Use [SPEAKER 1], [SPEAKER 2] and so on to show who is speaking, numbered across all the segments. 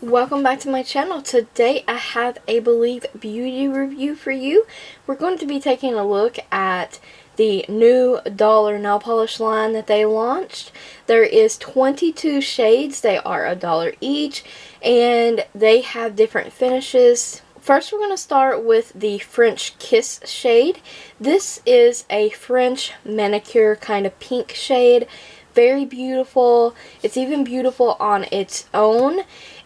[SPEAKER 1] Welcome back to my channel. Today I have a Believe beauty review for you. We're going to be taking a look at the new dollar nail polish line that they launched. There is 22 shades. They are $1 each and they have different finishes. First we're going to start with the French Kiss shade. This is a French manicure kind of pink shade. Very beautiful. It's even beautiful on its own.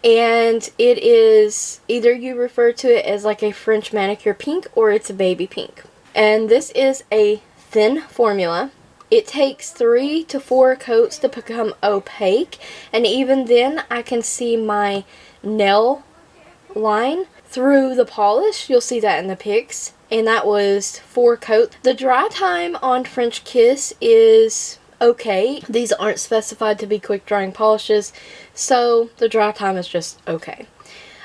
[SPEAKER 1] And it is, either you refer to it as like a French manicure pink or it's a baby pink. And this is a thin formula. It takes 3 to 4 coats to become opaque. And even then I can see my nail line through the polish. You'll see that in the pics. And that was 4 coats. The dry time on French Kiss is okay. These aren't specified to be quick drying polishes, so the dry time is just okay.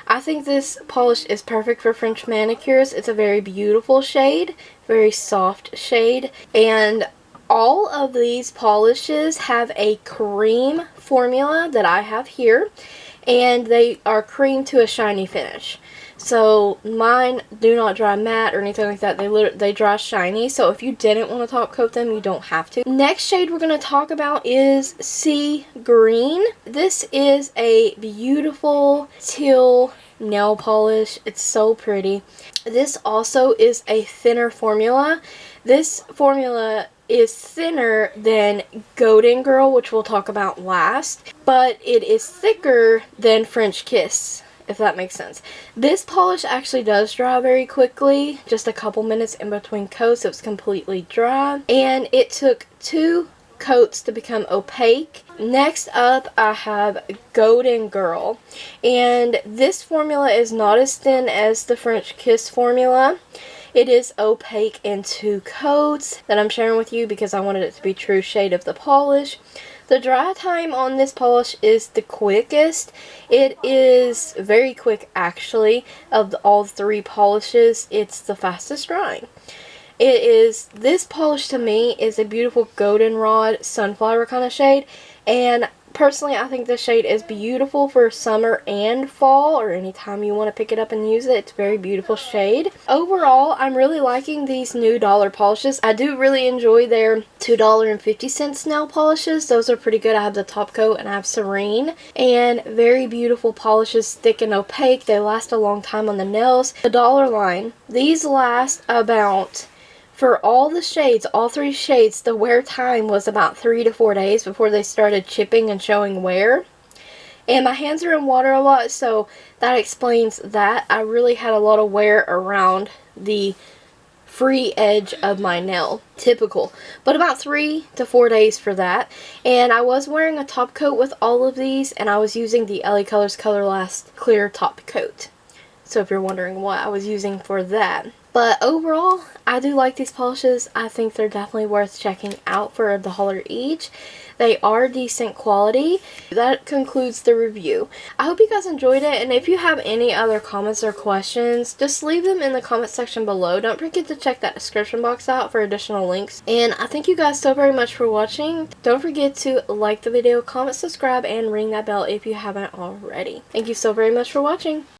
[SPEAKER 1] I think this polish is perfect for French manicures. It's a very beautiful shade, very soft shade, and all of these polishes have a cream formula that I have here, and they are cream to a shiny finish. So mine do not dry matte or anything like that. They dry shiny. So if you didn't want to top coat them, you don't have to. Next shade we're going to talk about is Sea Green. This is a beautiful teal nail polish. It's so pretty. This also is a thinner formula. This formula is thinner than Golden Girl, which we'll talk about last, but it is thicker than French Kiss, if that makes sense. This polish actually does dry very quickly, just a couple minutes in between coats. It was completely dry, and it took 2 coats to become opaque. Next up I have Golden Girl, and this formula is not as thin as the French Kiss formula. It is opaque in 2 coats that I'm sharing with you because I wanted it to be true shade of the polish. The dry time on this polish is the quickest. It is very quick actually. Of all 3 polishes, it's the fastest drying. This polish to me is a beautiful goldenrod sunflower kind of shade, and personally I think this shade is beautiful for summer and fall, or anytime you want to pick it up and use it. It's a very beautiful shade. Overall, I'm really liking these new dollar polishes. I do really enjoy their $2.50 nail polishes. Those are pretty good. I have the top coat and I have Serene, and very beautiful polishes, thick and opaque. They last a long time on the nails. The dollar line, these last about, for all the shades, all 3 shades, the wear time was about 3 to 4 days before they started chipping and showing wear. And my hands are in water a lot, so that explains that. I really had a lot of wear around the free edge of my nail. Typical. But about 3 to 4 days for that. And I was wearing a top coat with all of these, and I was using the LA Colors Color Last Clear Top Coat. So if you're wondering what I was using for that. But overall, I do like these polishes. I think they're definitely worth checking out for $1 each. They are decent quality. That concludes the review. I hope you guys enjoyed it, and if you have any other comments or questions, just leave them in the comment section below. Don't forget to check that description box out for additional links. And I thank you guys so very much for watching. Don't forget to like the video, comment, subscribe, and ring that bell if you haven't already. Thank you so very much for watching.